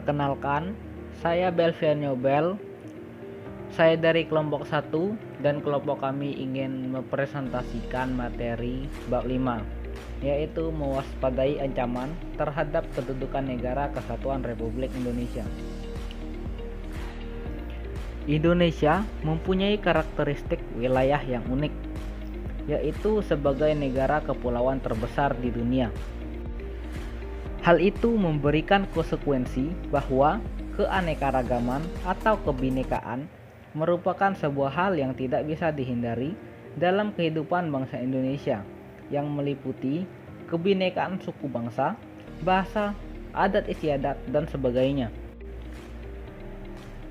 Perkenalkan, saya Belvian Nyobel. Saya dari kelompok 1 dan kelompok kami ingin mempresentasikan materi bab 5, yaitu mewaspadai ancaman terhadap kedudukan negara kesatuan Republik Indonesia. Indonesia mempunyai karakteristik wilayah yang unik, yaitu sebagai negara kepulauan terbesar di dunia. Hal itu memberikan konsekuensi bahwa keanekaragaman atau kebinekaan merupakan sebuah hal yang tidak bisa dihindari dalam kehidupan bangsa Indonesia yang meliputi kebinekaan suku bangsa, bahasa, adat istiadat, dan sebagainya.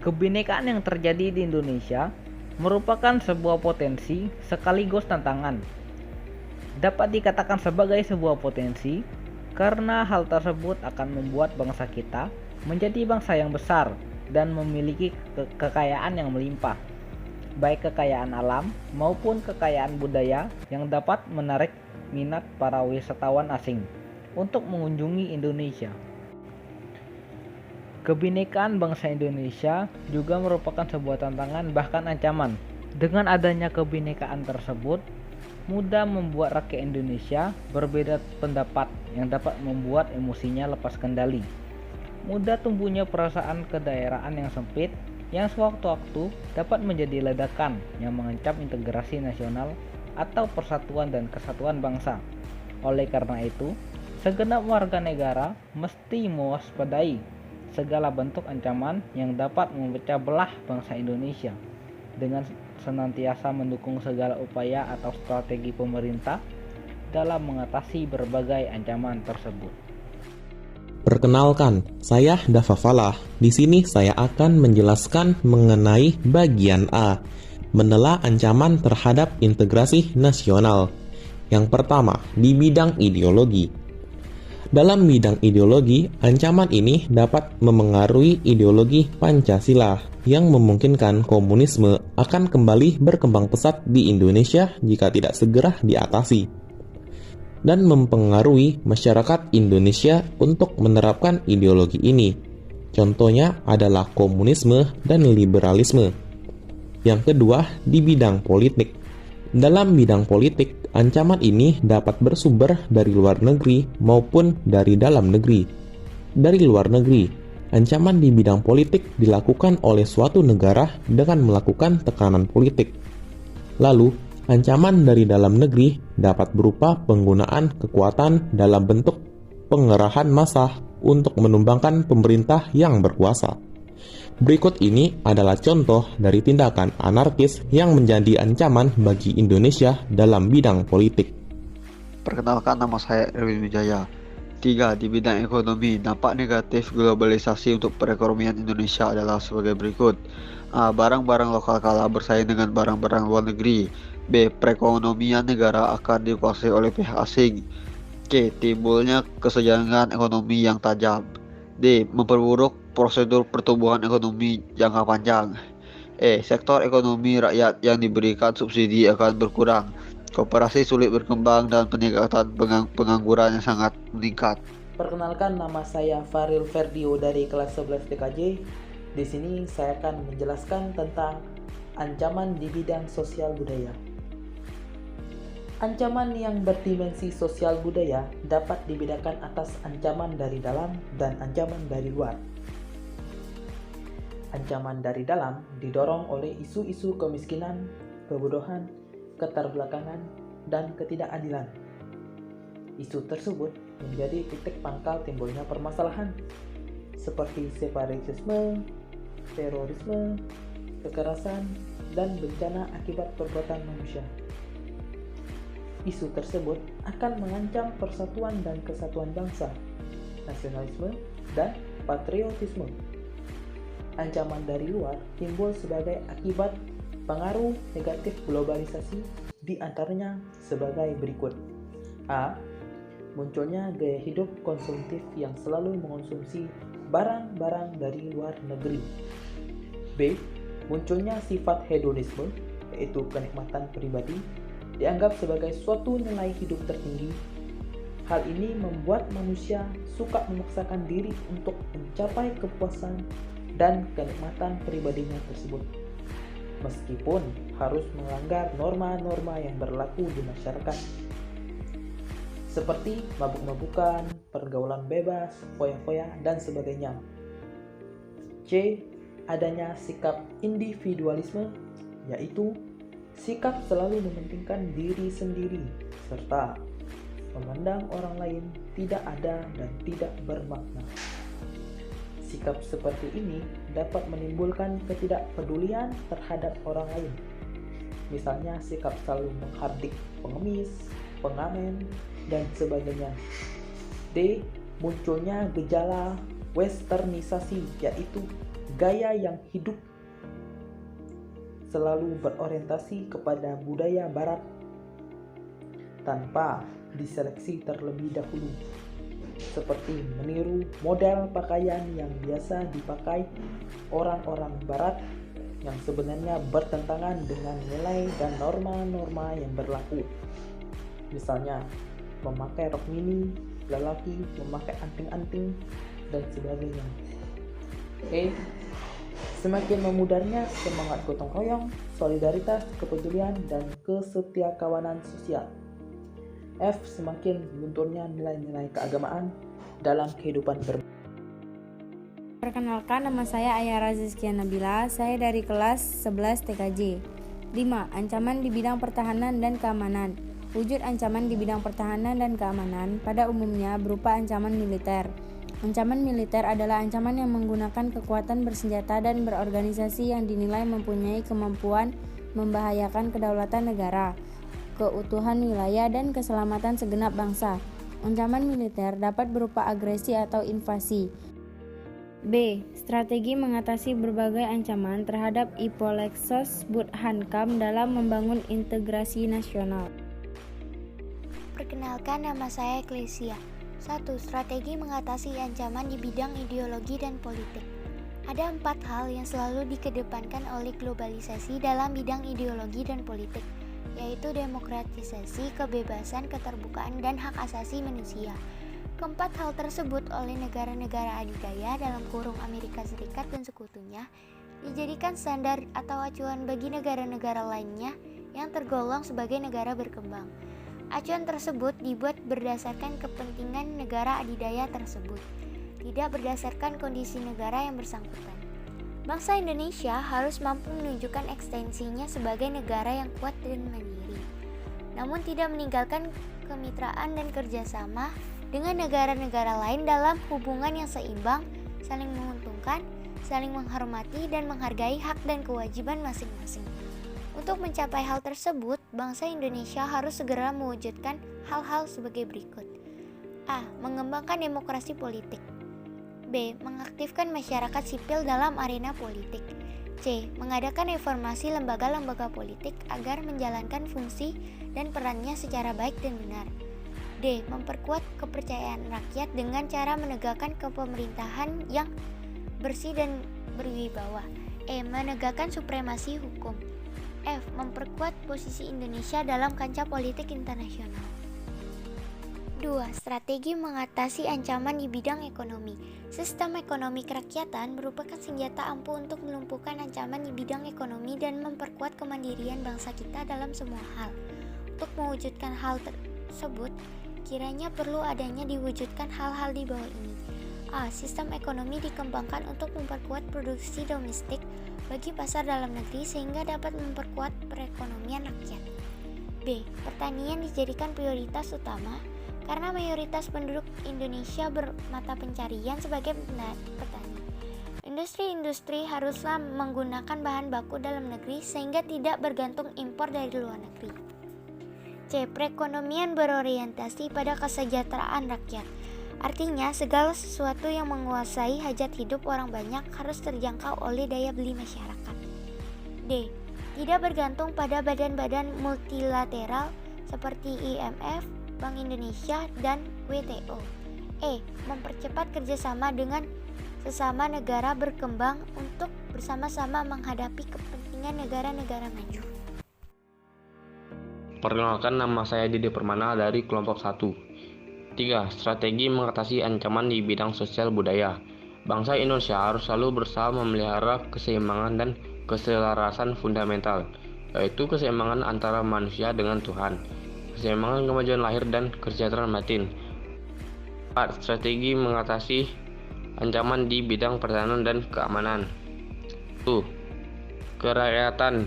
Kebinekaan yang terjadi di Indonesia merupakan sebuah potensi sekaligus tantangan. Dapat dikatakan sebagai sebuah potensi karena hal tersebut akan membuat bangsa kita menjadi bangsa yang besar dan memiliki kekayaan yang melimpah, baik kekayaan alam maupun kekayaan budaya yang dapat menarik minat para wisatawan asing untuk mengunjungi Indonesia. Kebinekaan bangsa Indonesia juga merupakan sebuah tantangan bahkan ancaman. Dengan adanya kebinekaan tersebut, mudah membuat rakyat Indonesia berbeda pendapat yang dapat membuat emosinya lepas kendali. Mudah tumbuhnya perasaan kedaerahan yang sempit yang sewaktu-waktu dapat menjadi ledakan yang mengancam integrasi nasional atau persatuan dan kesatuan bangsa. Oleh karena itu, segenap warga negara mesti mewaspadai segala bentuk ancaman yang dapat memecah belah bangsa Indonesia dengan senantiasa mendukung segala upaya atau strategi pemerintah dalam mengatasi berbagai ancaman tersebut. Perkenalkan, saya Dava Falah. Di sini saya akan menjelaskan mengenai bagian A, menelaah ancaman terhadap integrasi nasional. Yang pertama, di bidang ideologi. Dalam bidang ideologi, ancaman ini dapat memengaruhi ideologi Pancasila yang memungkinkan komunisme akan kembali berkembang pesat di Indonesia jika tidak segera diatasi, dan mempengaruhi masyarakat Indonesia untuk menerapkan ideologi ini. Contohnya adalah komunisme dan liberalisme. Yang kedua, di bidang politik. Dalam bidang politik, ancaman ini dapat bersumber dari luar negeri maupun dari dalam negeri. Dari luar negeri, ancaman di bidang politik dilakukan oleh suatu negara dengan melakukan tekanan politik. Lalu, ancaman dari dalam negeri dapat berupa penggunaan kekuatan dalam bentuk pengerahan massa untuk menumbangkan pemerintah yang berkuasa. Berikut ini adalah contoh dari tindakan anarkis yang menjadi ancaman bagi Indonesia dalam bidang politik. Perkenalkan, nama saya Erwin Wijaya. 3. Di bidang ekonomi, dampak negatif globalisasi untuk perekonomian Indonesia adalah sebagai berikut. A. Barang-barang lokal kalah bersaing dengan barang-barang luar negeri. B. Perekonomian negara akan dikuasai oleh pihak asing. C. Timbulnya kesenjangan ekonomi yang tajam. D. Memperburuk prosedur pertumbuhan ekonomi jangka panjang. E. Sektor ekonomi rakyat yang diberikan subsidi akan berkurang. Koperasi sulit berkembang dan peningkatan pengangguran yang sangat meningkat. Perkenalkan, nama saya Faril Ferdio dari kelas 11 TKJ. Di sini saya akan menjelaskan tentang ancaman di bidang sosial budaya. Ancaman yang berdimensi sosial budaya dapat dibedakan atas ancaman dari dalam dan ancaman dari luar. Ancaman dari dalam didorong oleh isu-isu kemiskinan, kebodohan, keterbelakangan, dan ketidakadilan. Isu tersebut menjadi titik pangkal timbulnya permasalahan seperti separatisme, terorisme, kekerasan, dan bencana akibat perbuatan manusia. Isu tersebut akan mengancam persatuan dan kesatuan bangsa, nasionalisme, dan patriotisme. Ancaman dari luar timbul sebagai akibat pengaruh negatif globalisasi, di antaranya sebagai berikut. A. Munculnya gaya hidup konsumtif yang selalu mengonsumsi barang-barang dari luar negeri. B. Munculnya sifat hedonisme, yaitu kenikmatan pribadi, dianggap sebagai suatu nilai hidup tertinggi Hal ini membuat manusia suka memaksakan diri untuk mencapai kepuasan dan kenikmatan pribadinya tersebut, meskipun harus melanggar norma-norma yang berlaku di masyarakat, seperti mabuk-mabukan, pergaulan bebas, foya-foya, dan sebagainya. C. Adanya sikap individualisme, yaitu sikap selalu mementingkan diri sendiri serta memandang orang lain tidak ada dan tidak bermakna. Sikap seperti ini dapat menimbulkan ketidakpedulian terhadap orang lain. Misalnya sikap selalu menghardik pengemis, pengamen, dan sebagainya. D. Munculnya gejala westernisasi, yaitu gaya yang hidup selalu berorientasi kepada budaya barat tanpa diseleksi terlebih dahulu, seperti meniru model pakaian yang biasa dipakai orang-orang barat yang sebenarnya bertentangan dengan nilai dan norma-norma yang berlaku. Misalnya, memakai rok mini, lelaki memakai anting-anting, dan sebagainya. E. Semakin memudarnya semangat gotong royong, solidaritas, kepedulian, dan kesetiakawanan sosial. F. Semakin lunturnya nilai-nilai keagamaan dalam kehidupan berbangsa. Perkenalkan, nama saya Ayara Zizkia Nabila, saya dari kelas 11 TKJ. 5. Ancaman di bidang pertahanan dan keamanan. Wujud ancaman di bidang pertahanan dan keamanan pada umumnya berupa ancaman militer. Ancaman militer adalah ancaman yang menggunakan kekuatan bersenjata dan berorganisasi yang dinilai mempunyai kemampuan membahayakan kedaulatan negara, keutuhan wilayah, dan keselamatan segenap bangsa. Ancaman militer dapat berupa agresi atau invasi. B. Strategi mengatasi berbagai ancaman terhadap Ipolexos Budhankam dalam membangun integrasi nasional. Perkenalkan, nama saya Eklesia. 1. Strategi mengatasi ancaman di bidang ideologi dan politik. Ada 4 hal yang selalu dikedepankan oleh globalisasi dalam bidang ideologi dan politik, yaitu demokratisasi, kebebasan, keterbukaan, dan hak asasi manusia. Keempat hal tersebut oleh negara-negara adidaya dalam kurung Amerika Serikat dan sekutunya dijadikan standar atau acuan bagi negara-negara lainnya yang tergolong sebagai negara berkembang. Acuan tersebut dibuat berdasarkan kepentingan negara adidaya tersebut, tidak berdasarkan kondisi negara yang bersangkutan. Bangsa Indonesia harus mampu menunjukkan ekstensinya sebagai negara yang kuat dan mandiri, namun tidak meninggalkan kemitraan dan kerjasama dengan negara-negara lain dalam hubungan yang seimbang, saling menguntungkan, saling menghormati, dan menghargai hak dan kewajiban masing-masing. Untuk mencapai hal tersebut, bangsa Indonesia harus segera mewujudkan hal-hal sebagai berikut. A. Mengembangkan demokrasi politik. B. Mengaktifkan masyarakat sipil dalam arena politik. C. Mengadakan reformasi lembaga-lembaga politik agar menjalankan fungsi dan perannya secara baik dan benar. D. Memperkuat kepercayaan rakyat dengan cara menegakkan kepemerintahan yang bersih dan berwibawa. E. Menegakkan supremasi hukum. F. Memperkuat posisi Indonesia dalam kancah politik internasional. 2. Strategi mengatasi ancaman di bidang ekonomi. Sistem ekonomi kerakyatan merupakan senjata ampuh untuk melumpuhkan ancaman di bidang ekonomi dan memperkuat kemandirian bangsa kita dalam semua hal. Untuk mewujudkan hal tersebut, kiranya perlu adanya diwujudkan hal-hal di bawah ini. A. Sistem ekonomi dikembangkan untuk memperkuat produksi domestik bagi pasar dalam negeri sehingga dapat memperkuat perekonomian rakyat. B. Pertanian dijadikan prioritas utama karena mayoritas penduduk Indonesia bermata pencarian sebagai petani. Industri-industri haruslah menggunakan bahan baku dalam negeri sehingga tidak bergantung impor dari luar negeri. C. Perekonomian berorientasi pada kesejahteraan rakyat. Artinya, segala sesuatu yang menguasai hajat hidup orang banyak harus terjangkau oleh daya beli masyarakat. D. Tidak bergantung pada badan-badan multilateral seperti IMF, Bank Indonesia, dan WTO. E. Mempercepat kerjasama dengan sesama negara berkembang untuk bersama-sama menghadapi kepentingan negara-negara maju. Perkenalkan, nama saya Dede Permana dari kelompok 1. 3. Strategi mengatasi ancaman di bidang sosial budaya. Bangsa Indonesia harus selalu berusaha memelihara keseimbangan dan keselarasan fundamental, yaitu keseimbangan antara manusia dengan Tuhan, keseimbangan kemajuan lahir dan kesejahteraan batin. 4. Strategi mengatasi ancaman di bidang pertahanan dan keamanan. 1. Kerakyatan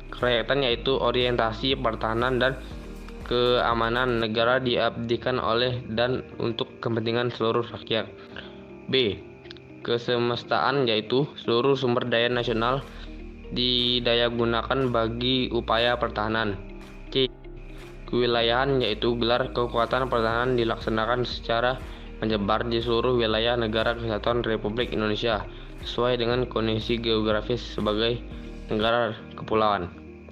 kerakyatan yaitu orientasi pertahanan dan keamanan negara diabdikan oleh dan untuk kepentingan seluruh rakyat. B. Kesemestaan yaitu seluruh sumber daya nasional didayagunakan bagi upaya pertahanan. C. Kewilayahan yaitu gelar kekuatan pertahanan dilaksanakan secara menyebar di seluruh wilayah negara kesatuan Republik Indonesia sesuai dengan kondisi geografis sebagai negara kepulauan.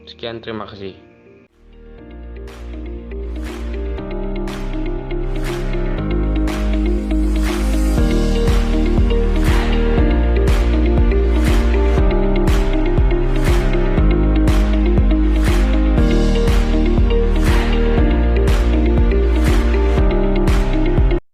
Sekian, terima kasih.